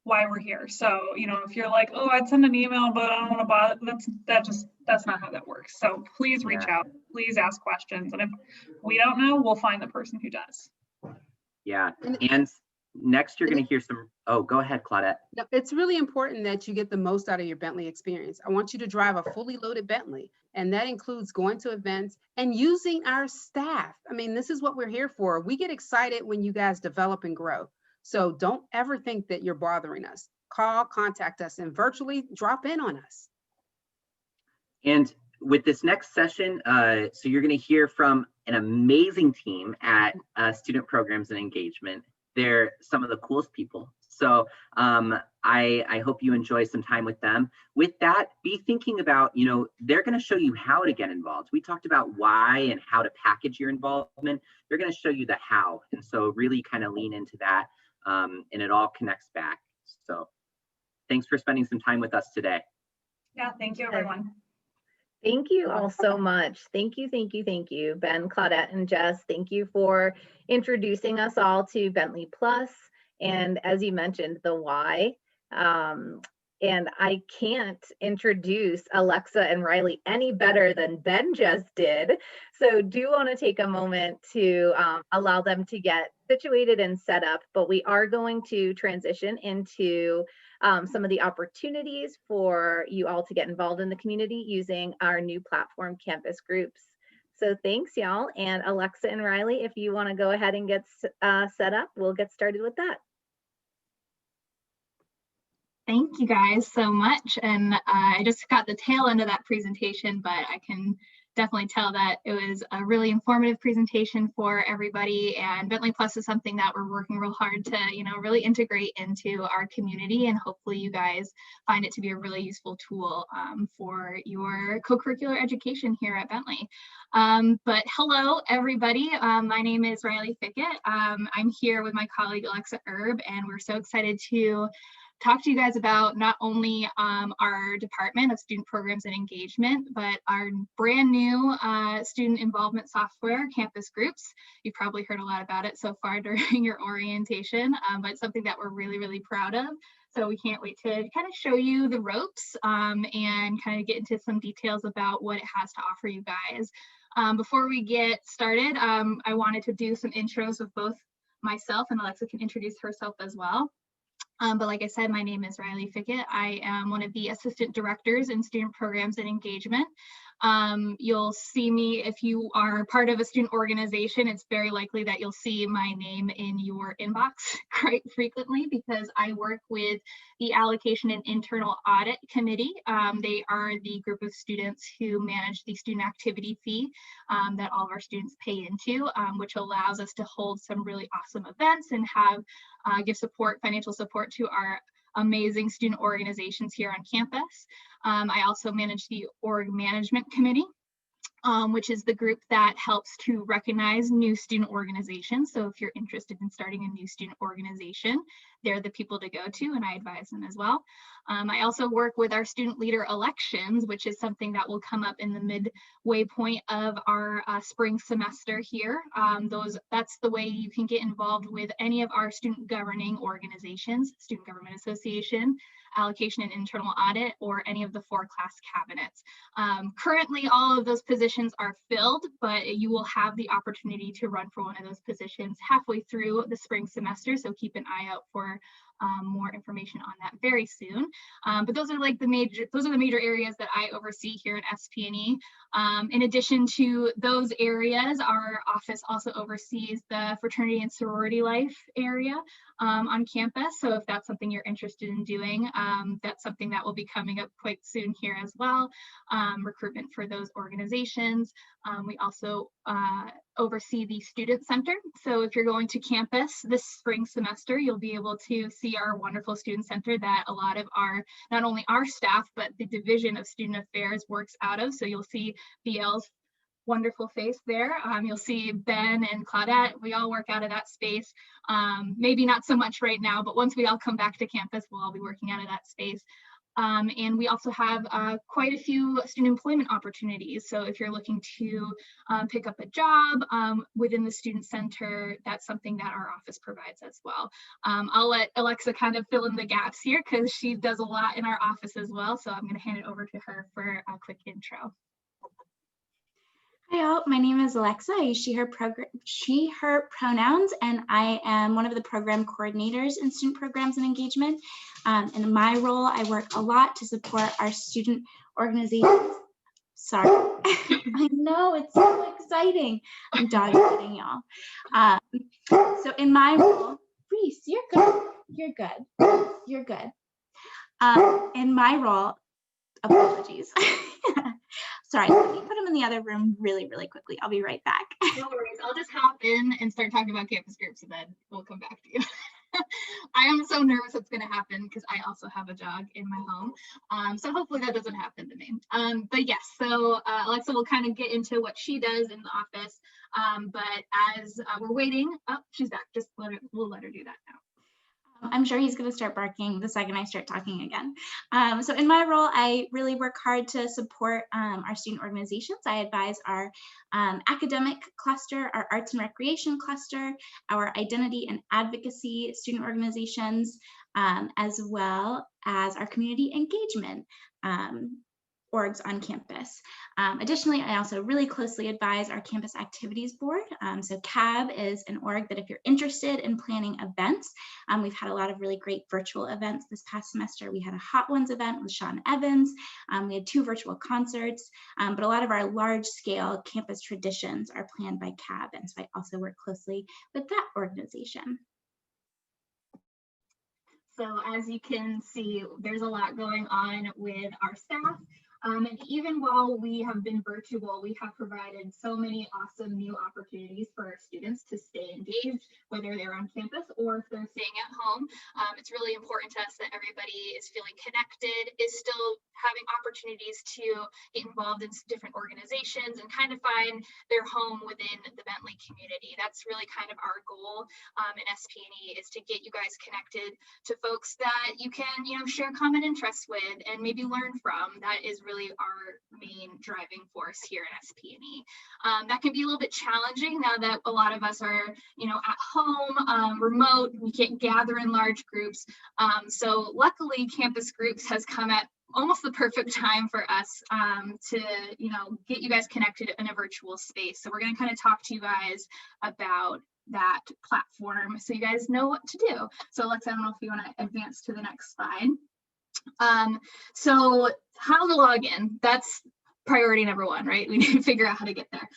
why we're here. So, if you're like, oh, I'd send an email, but I don't want to bother, that's not how that works. So please reach out, please ask questions. And if we don't know, we'll find the person who does. Yeah, and next you're going to hear some, oh, go ahead, Claudette. No, it's really important that you get the most out of your Bentley experience. I want you to drive a fully loaded Bentley, and that includes going to events and using our staff. I mean, this is what we're here for. We get excited when you guys develop and grow. So don't ever think that you're bothering us. Call, contact us, and virtually drop in on us. And with this next session, so you're going to hear from an amazing team at Student Programs and Engagement. They're some of the coolest people. So I hope you enjoy some time with them. With that, be thinking about, they're going to show you how to get involved. We talked about why and how to package your involvement. They're going to show you the how. And so really kind of lean into that, and it all connects back. So thanks for spending some time with us today. Yeah, thank you, everyone. Thank you all so much. Thank you, Ben, Claudette, and Jess. Thank you for introducing us all to BentleyPlus. And as you mentioned, the why. And I can't introduce Alexa and Riley any better than Ben just did. So do want to take a moment to allow them to get situated and set up, but we are going to transition into some of the opportunities for you all to get involved in the community using our new platform, CampusGroups. So thanks, y'all. And Alexa and Riley, if you want to go ahead and get set up, we'll get started with that. Thank you guys so much. And I just got the tail end of that presentation, but I can definitely tell that it was a really informative presentation for everybody. And BentleyPlus is something that we're working real hard to, really integrate into our community. And hopefully you guys find it to be a really useful tool for your co-curricular education here at Bentley. But hello, everybody. My name is Riley Fickett. I'm here with my colleague, Alexa Erb, and we're so excited to talk to you guys about not only our Department of Student Programs and Engagement, but our brand new student involvement software, CampusGroups. You've probably heard a lot about it so far during your orientation, but it's something that we're really, really proud of. So we can't wait to kind of show you the ropes and kind of get into some details about what it has to offer you guys. Before we get started, I wanted to do some intros of both myself, and Alexa can introduce herself as well. But like I said, my name is Riley Fickett. I am one of the assistant directors in student programs and engagement. You'll see me if you are part of a student organization. It's very likely that you'll see my name in your inbox quite frequently because I work with the Allocation and Internal Audit Committee. They are the group of students who manage the student activity fee that all of our students pay into, which allows us to hold some really awesome events and have give support, financial support to our amazing student organizations here on campus. I also manage the Org Management Committee, which is the group that helps to recognize new student organizations. So if you're interested in starting a new student organization, they're the people to go to, and I advise them as well. I also work with our student leader elections, which is something that will come up in the midway point of our spring semester here. That's the way you can get involved with any of our student governing organizations, Student Government Association, Allocation and Internal Audit, or any of the 4 class cabinets. Currently, all of those positions are filled, but you will have the opportunity to run for one of those positions halfway through the spring semester, so keep an eye out for more information on that very soon. But those are like the major areas that I oversee here at SP&E. In addition to those areas, our office also oversees the fraternity and sorority life area on campus. So if that's something you're interested in doing, that's something that will be coming up quite soon here as well. Recruitment for those organizations. We also oversee the student center. So if you're going to campus this spring semester, you'll be able to see our wonderful student center that a lot of not only our staff, but the Division of Student Affairs works out of. So you'll see BL's wonderful face there. You'll see Ben and Claudette. We all work out of that space. Maybe not so much right now, but once we all come back to campus, we'll all be working out of that space. And we also have quite a few student employment opportunities. So if you're looking to pick up a job within the student center, that's something that our office provides as well. I'll let Alexa kind of fill in the gaps here because she does a lot in our office as well. So I'm going to hand it over to her for a quick intro. Hi all, my name is Alexa. I use she, her pronouns, and I am one of the program coordinators in student programs and engagement. In my role, I work a lot to support our student organizations. Sorry, I know, it's so exciting. I'm dog sitting, y'all. So in my role, Reese, you're good. In my role, apologies. Sorry, let me put them in the other room really quickly. I'll be right back. No worries. I'll just hop in and start talking about campus groups, and then we'll come back to you. I am so nervous it's going to happen because I also have a dog in my home. So hopefully that doesn't happen to me. But yes, so Alexa will kind of get into what she does in the office. But as we're waiting, oh, she's back. We'll let her do that now. I'm sure he's going to start barking the second I start talking again. So in my role, I really work hard to support our student organizations. I advise our academic cluster, our arts and recreation cluster, our identity and advocacy student organizations, as well as our community engagement orgs on campus. Additionally, I also really closely advise our campus activities board. So CAB is an org that if you're interested in planning events, we've had a lot of really great virtual events this past semester. We had a Hot Ones event with Sean Evans. We had 2 virtual concerts, but a lot of our large scale campus traditions are planned by CAB. And so I also work closely with that organization. So as you can see, there's a lot going on with our staff. And even while we have been virtual, we have provided so many awesome new opportunities for our students to stay engaged, whether they're on campus or if they're staying at home. It's really important to us that everybody is feeling connected, is still having opportunities to get involved in different organizations and kind of find their home within the Bentley community. That's really kind of our goal in SP&E, is to get you guys connected to folks that you can, share common interests with and maybe learn from. That is really our main driving force here at SP&E. That can be a little bit challenging now that a lot of us are, at home, remote. We can't gather in large groups. So luckily, CampusGroups has come at almost the perfect time for us to, get you guys connected in a virtual space. So we're going to kind of talk to you guys about that platform so you guys know what to do. So I don't know if you want to advance to the next slide. So how to log in, that's priority number one, right? We need to figure out how to get there.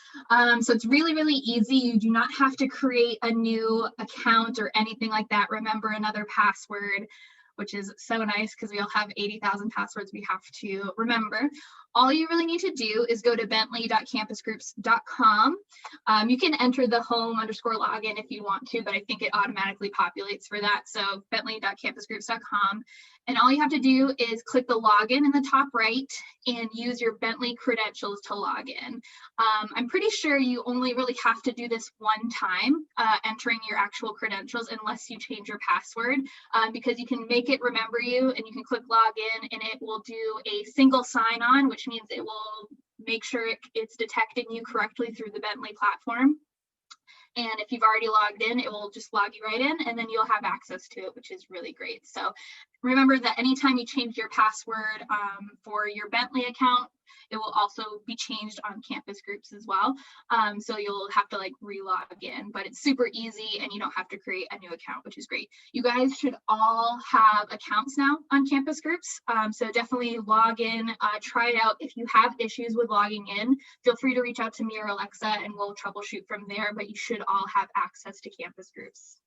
So it's really, really easy. You do not have to create a new account or anything like that. Remember another password, which is so nice because we all have 80,000 passwords we have to remember. All you really need to do is go to bentley.campusgroups.com. You can enter the home_login if you want to, but I think it automatically populates for that. So bentley.campusgroups.com. And all you have to do is click the login in the top right and use your Bentley credentials to log in. I'm pretty sure you only really have to do this one time, entering your actual credentials, unless you change your password, because you can make it remember you, and you can click login and it will do a single sign-on, which means it will make sure it's detecting you correctly through the Bentley platform. And if you've already logged in, it will just log you right in, and then you'll have access to it, which is really great. So remember that anytime you change your password for your Bentley account, it will also be changed on CampusGroups as well. So you'll have to re-log in, but it's super easy and you don't have to create a new account, which is great. You guys should all have accounts now on CampusGroups. So definitely log in, try it out. If you have issues with logging in, feel free to reach out to me or Alexa and we'll troubleshoot from there, but you should all have access to CampusGroups.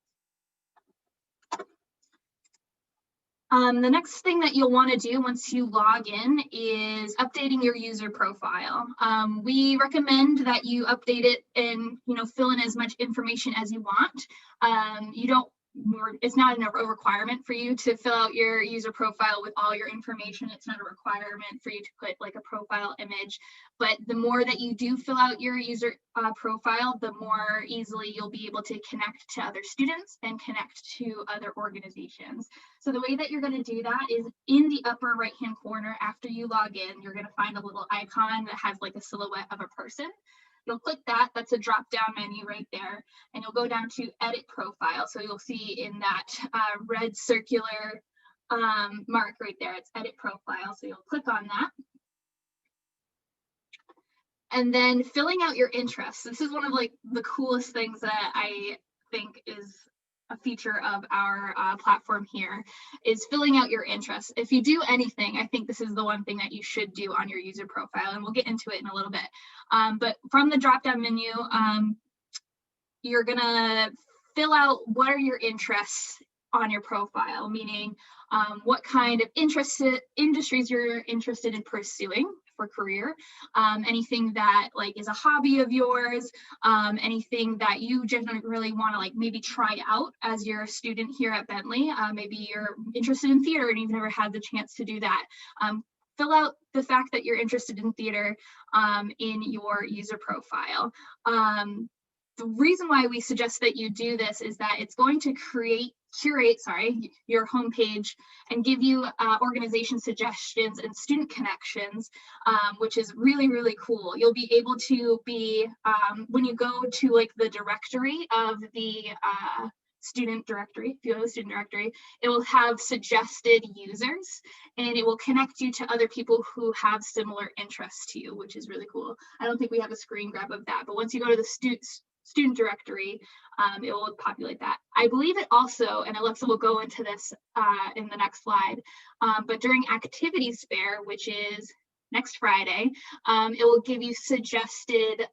The next thing that you'll want to do once you log in is updating your user profile. We recommend that you update it and fill in as much information as you want. It's not a requirement for you to fill out your user profile with all your information. It's not a requirement for you to put a profile image, but the more that you do fill out your user profile, the more easily you'll be able to connect to other students and connect to other organizations. So the way that you're going to do that is in the upper right hand corner. After you log in, you're going to find a little icon that has a silhouette of a person. You'll click that, that's a drop down menu right there, and you'll go down to edit profile. So you'll see in that red circular mark right there, it's edit profile. So you'll click on that. And then filling out your interests. This is one of the coolest things that I think is a feature of our platform here, is filling out your interests. If you do anything, I think this is the one thing that you should do on your user profile, and we'll get into it in a little bit. But from the drop-down menu, you're gonna fill out what are your interests on your profile, meaning what kind of industries you're interested in pursuing for career, anything that is a hobby of yours, anything that you generally want to maybe try out as you're a student here at Bentley. Maybe you're interested in theater and you've never had the chance to do that. Fill out the fact that you're interested in theater in your user profile. The reason why we suggest that you do this is that it's going to curate your homepage and give you organization suggestions and student connections, which is really, really cool. You'll be able to be, when you go to the directory of the student directory, if you have a student directory, it will have suggested users and it will connect you to other people who have similar interests to you, which is really cool. I don't think we have a screen grab of that, but once you go to the student directory, it will populate that. I believe it also, and Alexa will go into this in the next slide, but during Activities Fair, which is next Friday, it will give you suggested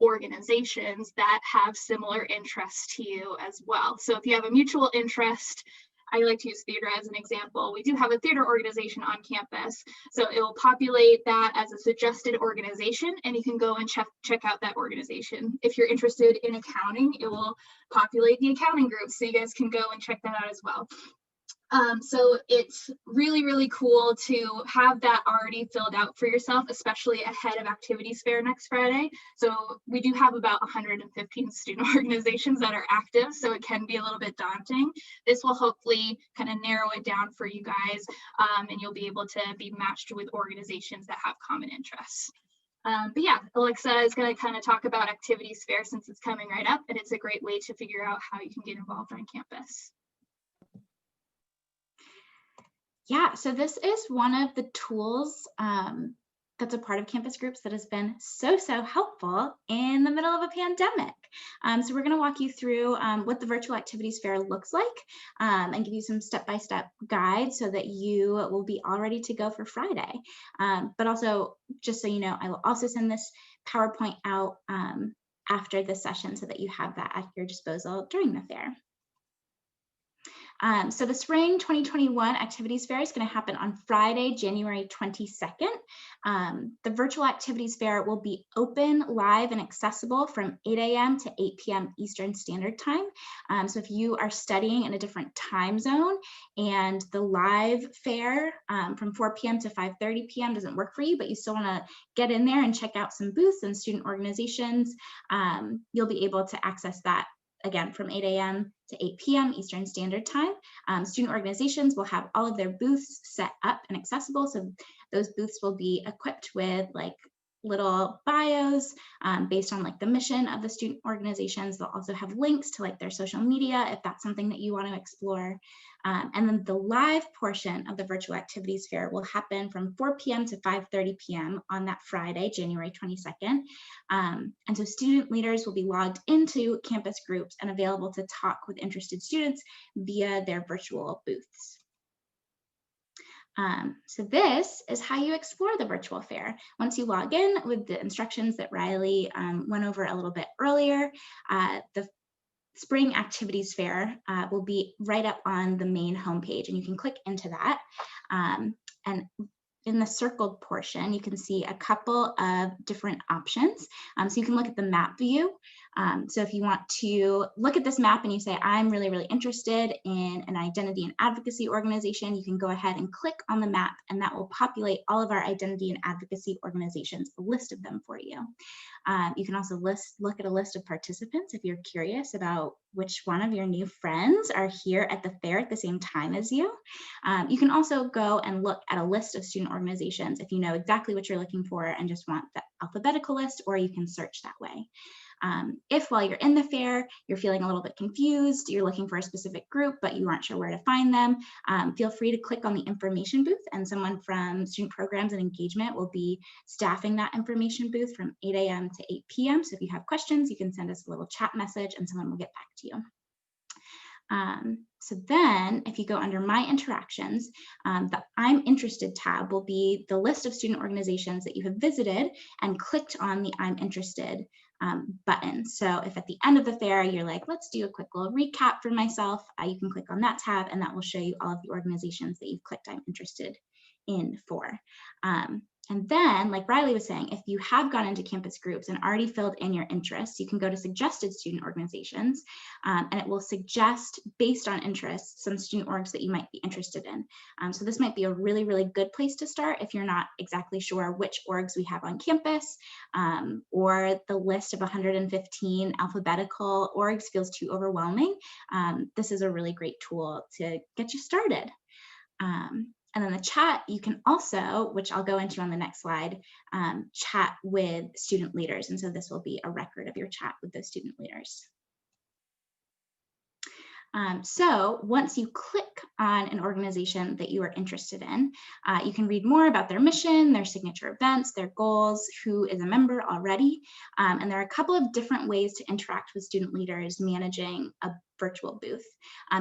organizations that have similar interests to you as well. So if you have a mutual interest, I like to use theater as an example. We do have a theater organization on campus, so it will populate that as a suggested organization, and you can go and check out that organization. If you're interested in accounting, it will populate the accounting group, so you guys can go and check that out as well. So it's really, really cool to have that already filled out for yourself, especially ahead of Activities Fair next Friday. So we do have about 115 student organizations that are active, so it can be a little bit daunting. This will hopefully kind of narrow it down for you guys, and you'll be able to be matched with organizations that have common interests. But yeah, Alexa is going to kind of talk about Activities Fair since it's coming right up, and it's a great way to figure out how you can get involved on campus. Yeah, so this is one of the tools that's a part of Campus Groups that has been so helpful in the middle of a pandemic. So we're going to walk you through what the virtual activities fair looks like and give you some step-by-step guides so that you will be all ready to go for Friday. But also, just so you know, I will also send this PowerPoint out after this session so that you have that at your disposal during the fair. So the Spring 2021 Activities Fair is going to happen on Friday, January 22nd. The virtual Activities Fair will be open, live, and accessible from 8 a.m. to 8 p.m. Eastern Standard Time. So if you are studying in a different time zone and the live fair from 4 p.m. to 5:30 p.m. doesn't work for you, but you still want to get in there and check out some booths and student organizations, you'll be able to access that again from 8 a.m. to 8 p.m. Eastern Standard Time. Student organizations will have all of their booths set up and accessible. So those booths will be equipped with like little bios based on like the mission of the student organizations. They'll also have links to like their social media if that's something that you want to explore. And then the live portion of the virtual activities fair will happen from 4 p.m. to 5:30 p.m. on that Friday, January 22nd. And so student leaders will be logged into Campus Groups and available to talk with interested students via their virtual booths. So this is how you explore the virtual fair. Once you log in with the instructions that Riley went over a little bit earlier, the Spring Activities Fair will be right up on the main homepage, and you can click into that. And in the circled portion, you can see a couple of different options. So you can look at the map view. So if you want to look at this map and you say, I'm really, really interested in an identity and advocacy organization, you can go ahead and click on the map, and that will populate all of our identity and advocacy organizations, a list of them for you. You can also look at a list of participants if you're curious about which one of your new friends are here at the fair at the same time as you. You can also go and look at a list of student organizations if you know exactly what you're looking for and just want the alphabetical list, or you can search that way. If while you're in the fair, you're feeling a little bit confused, you're looking for a specific group, but you aren't sure where to find them, feel free to click on the information booth, and someone from Student Programs and Engagement will be staffing that information booth from 8 a.m. to 8 p.m. So if you have questions, you can send us a little chat message and someone will get back to you. So then if you go under My Interactions, the I'm Interested tab will be the list of student organizations that you have visited and clicked on the I'm Interested button. So if at the end of the fair, you're like, let's do a quick little recap for myself, you can click on that tab and that will show you all of the organizations that you've clicked I'm interested in for. And then, like Riley was saying, if you have gone into Campus Groups and already filled in your interests, you can go to Suggested Student Organizations, and it will suggest, based on interests, some student orgs that you might be interested in. So this might be a really, really good place to start if you're not exactly sure which orgs we have on campus, or the list of 115 alphabetical orgs feels too overwhelming. This is a really great tool to get you started. And then the chat, you can also, which I'll go into on the next slide, chat with student leaders. And so this will be a record of your chat with those student leaders. So once you click on an organization that you are interested in, you can read more about their mission, their signature events, their goals, who is a member already. And there are a couple of different ways to interact with student leaders managing a virtual booth.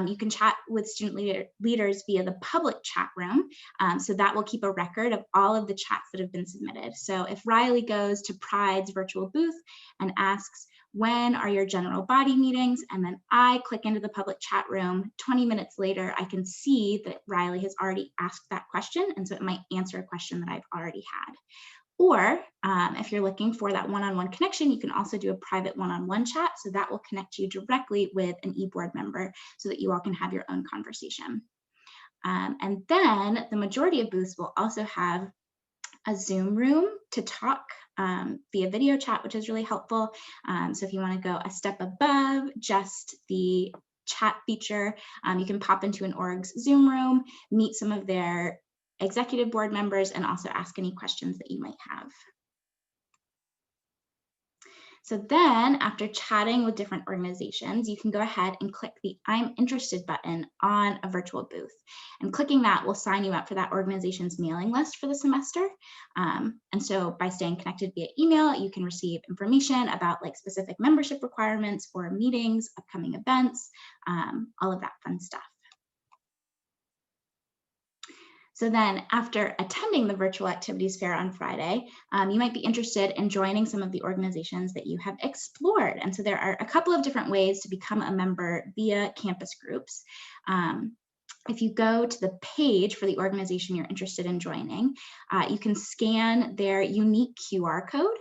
You can chat with student leaders via the public chat room. So that will keep a record of all of the chats that have been submitted. So if Riley goes to Pride's virtual booth and asks, when are your general body meetings? And then I click into the public chat room, 20 minutes later, I can see that Riley has already asked that question. And so it might answer a question that I've already had. Or if you're looking for that one-on-one connection, you can also do a private one-on-one chat. So that will connect you directly with an e-board member so that you all can have your own conversation. And then the majority of booths will also have a Zoom room to talk via video chat, which is really helpful. So if you want to go a step above just the chat feature, you can pop into an org's Zoom room, meet some of their executive board members, and also ask any questions that you might have. So then after chatting with different organizations, you can go ahead and click the I'm interested button on a virtual booth. And clicking that will sign you up for that organization's mailing list for the semester. And so by staying connected via email, you can receive information about like specific membership requirements for meetings, upcoming events, all of that fun stuff. So then after attending the virtual activities fair on Friday, you might be interested in joining some of the organizations that you have explored. And so there are a couple of different ways to become a member via CampusGroups. If you go to the page for the organization you're interested in joining, you can scan their unique QR code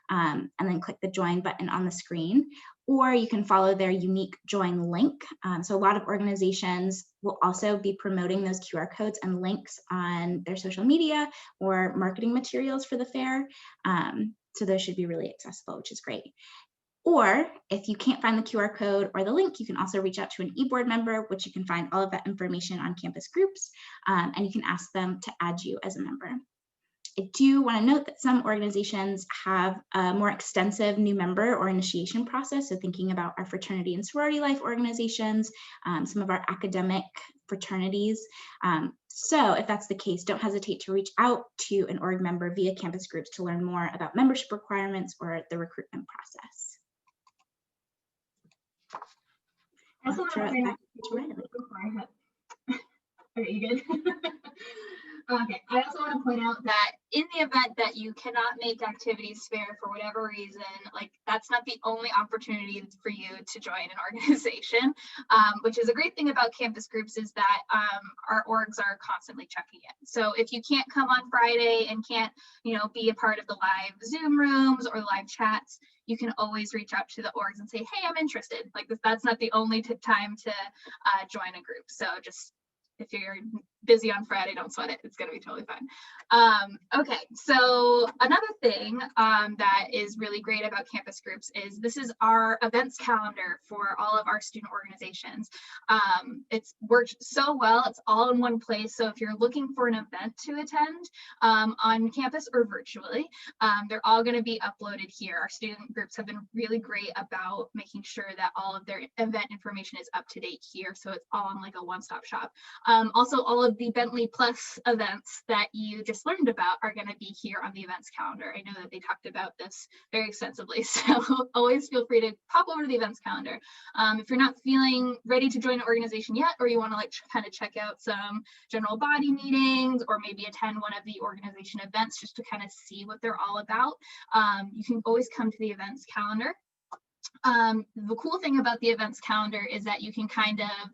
and then click the join button on the screen, or you can follow their unique join link. So a lot of organizations will also be promoting those QR codes and links on their social media or marketing materials for the fair. So those should be really accessible, which is great. Or if you can't find the QR code or the link, you can also reach out to an eBoard member, which you can find all of that information on CampusGroups, and you can ask them to add you as a member. I do want to note that some organizations have a more extensive new member or initiation process. So thinking about our fraternity and sorority life organizations, some of our academic fraternities. So if that's the case, don't hesitate to reach out to an org member via CampusGroups to learn more about membership requirements or the recruitment process. I also want to point out, okay, you good? Okay, I also want to point out that in the event that you cannot make activities fair for whatever reason, like that's not the only opportunity for you to join an organization, which is a great thing about CampusGroups is that our orgs are constantly checking in. So if you can't come on Friday and can't, be a part of the live Zoom rooms or live chats, you can always reach out to the orgs and say, hey, I'm interested. Like that's not the only time to join a group. So just if you're busy on Friday, don't sweat it. It's going to be totally fine. Okay, so another thing that is really great about CampusGroups is this is our events calendar for all of our student organizations. It's worked so well. It's all in one place. So if you're looking for an event to attend on campus or virtually, they're all going to be uploaded here. Our student groups have been really great about making sure that all of their event information is up to date here. So it's all in like a one-stop shop. Also, all of the BentleyPlus events that you just learned about are going to be here on the events calendar. I know that they talked about this very extensively, so always feel free to pop over to the events calendar. If you're not feeling ready to join an organization yet, or you want to kind of check out some general body meetings or maybe attend one of the organization events just to kind of see what they're all about, you can always come to the events calendar. The cool thing about the events calendar is that you can kind of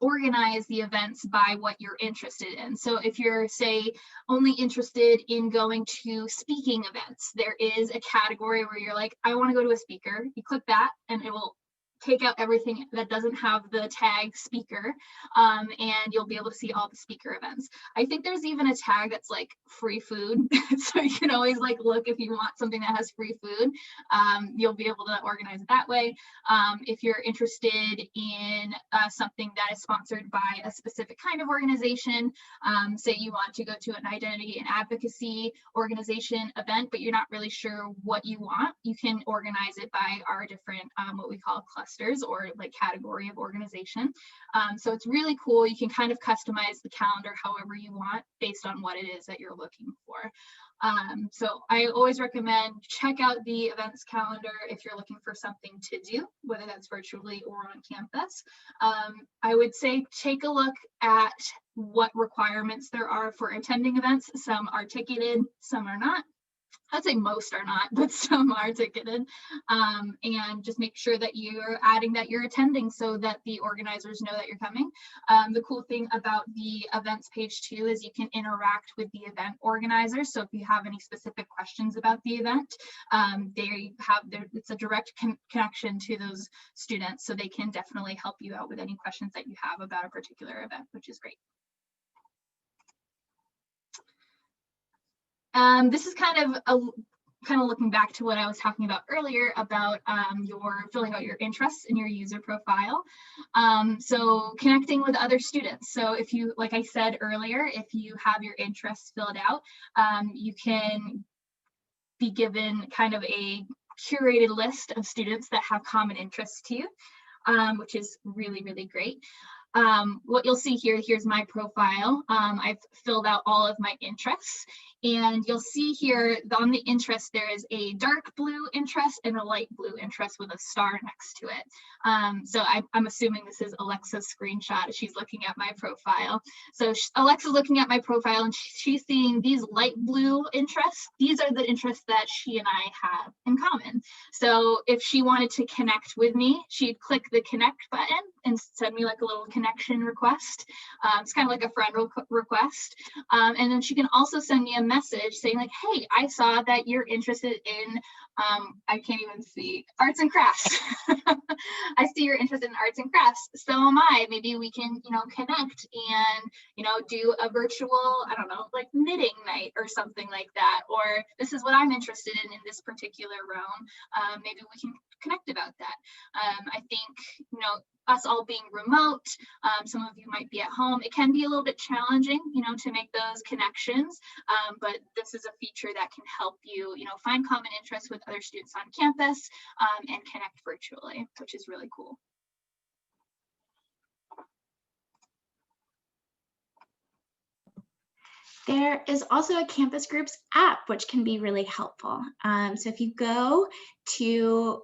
organize the events by what you're interested in. So if you're, say, only interested in going to speaking events, there is a category where you're like, I want to go to a speaker. You click that and it will take out everything that doesn't have the tag speaker, and you'll be able to see all the speaker events. I think there's even a tag that's like free food. So you can always like look if you want something that has free food. You'll be able to organize it that way. If you're interested in something that is sponsored by a specific kind of organization, say you want to go to an identity and advocacy organization event, but you're not really sure what you want, you can organize it by our different what we call clusters or like category of organization. So it's really cool. You can kind of customize the calendar however you want based on what it is that you're looking for. So I always recommend check out the events calendar if you're looking for something to do, whether that's virtually or on campus. I would say take a look at what requirements there are for attending events. Some are ticketed, some are not. I'd say most are not, but some are ticketed. And just make sure that you're adding that you're attending so that the organizers know that you're coming. The cool thing about the events page too is you can interact with the event organizers. So if you have any specific questions about the event, it's a direct connection to those students, so they can definitely help you out with any questions that you have about a particular event, which is great. This is kind of looking back to what I was talking about earlier about your filling out your interests in your user profile. So connecting with other students. So if you, like I said earlier, if you have your interests filled out, you can be given kind of a curated list of students that have common interests to you, which is really, really great. What you'll see here, here's my profile. I've filled out all of my interests, and you'll see here on the interest, there is a dark blue interest and a light blue interest with a star next to it. So I'm assuming this is Alexa's screenshot. She's looking at my profile. So Alexa's looking at my profile and she's seeing these light blue interests. These are the interests that she and I have in common. So if she wanted to connect with me, she'd click the connect button and send me like a little connection request. It's kind of like a friend request. And then she can also send me a message saying like, hey, I saw that you're interested in, I can't even see, arts and crafts. I see you're interested in arts and crafts. So am I. Maybe we can, connect and, do a virtual, I don't know, like knitting night or something like that. Or this is what I'm interested in this particular realm. Maybe we can connect about that. I think, us all being remote, some of you might be at home. It can be a little bit challenging, to make those connections, but this is a feature that can help you, find common interests with other students on campus and connect virtually, which is really cool. There is also a CampusGroups app, which can be really helpful. So if you go to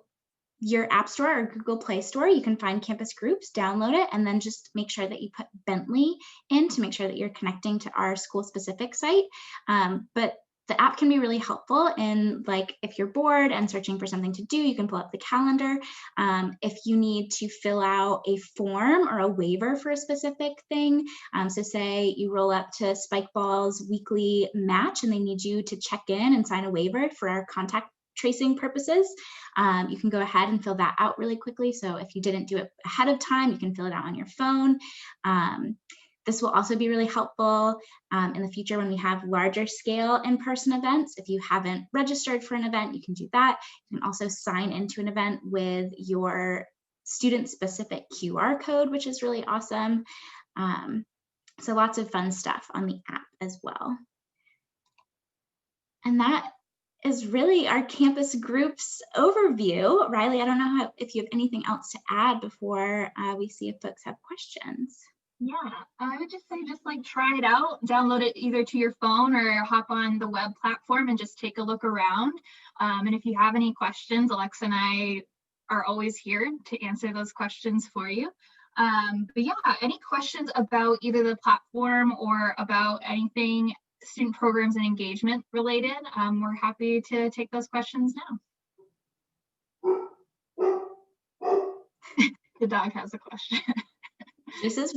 your App Store or Google Play Store, you can find CampusGroups, download it, and then just make sure that you put Bentley in to make sure that you're connecting to our school-specific site. But the app can be really helpful in, like, if you're bored and searching for something to do, you can pull up the calendar. If you need to fill out a form or a waiver for a specific thing, so say you roll up to Spike Ball's weekly match and they need you to check in and sign a waiver for our contact tracing purposes, you can go ahead and fill that out really quickly. So if you didn't do it ahead of time, you can fill it out on your phone. This will also be really helpful in the future when we have larger scale in-person events. If you haven't registered for an event, you can do that. You can also sign into an event with your student-specific QR code, which is really awesome. So lots of fun stuff on the app as well. And that is really our CampusGroups overview. Riley, I don't know if you have anything else to add before we see if folks have questions. Yeah, I would just say try it out, download it either to your phone or hop on the web platform and just take a look around. And if you have any questions, Alexa and I are always here to answer those questions for you. But yeah, any questions about either the platform or about anything student programs and engagement related, we're happy to take those questions now. The dog has a question. This is